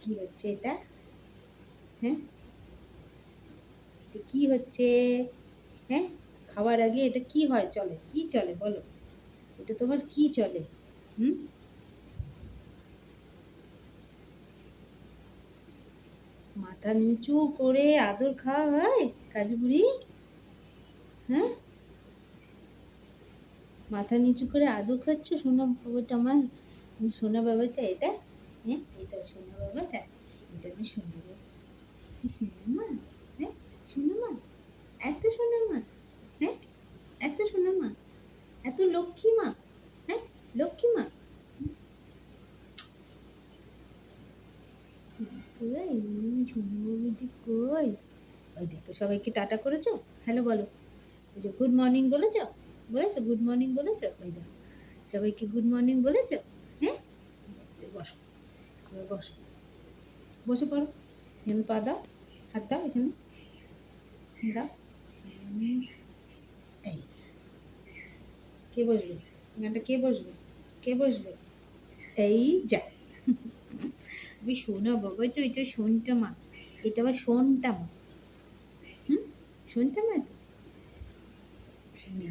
কি হচ্ছে এটা? হ্যাঁ, এটা কি হচ্ছে? হ্যাঁ, খাওয়ার আগে এটা কি হয়, চলে কি চলে বলো? এটা তোমার কি চলে? হুম, মাথা নিচু করে আদর খাওয়া হয় কাজু বুড়ি? হ্যাঁ, মাথা নিচু করে আদর খাচ্ছ সোনা বাবাটা আমার? সোনা বাবাটা এটা? হ্যাঁ, এটা সোনা বাবাটা? এটা আমি সোনা বাবা, এটা সোনা মা? হ্যাঁ, সোনা মা, এত সোনা মা? হ্যাঁ, এত সোনা মা, এত লক্ষ্মী মা? হ্যাঁ, লক্ষ্মী মা? কই সোনা বাবুটি কই? ওই দেখো সবাইকে টাটা করেছো, হ্যালো বলো, ওই যে গুড মর্নিং বলেছো, বলেছো গুড মর্নিং বলেছো, ওই দেখো সবাইকে গুড মর্নিং বলেছো? হ্যাঁ, বসো, এবার বসো, বসে পড়ো, এখানে পা দাও, হাত দাও এখানে, দাও। এই কে বসবে এখানটা, কে বসবে, কে বসবে? এই যা, আমি শোনা বাবাই তো, এটা শোনটা মা, এটা আবার শোনটা মা। হুম, শোনটা মা তো, শোনা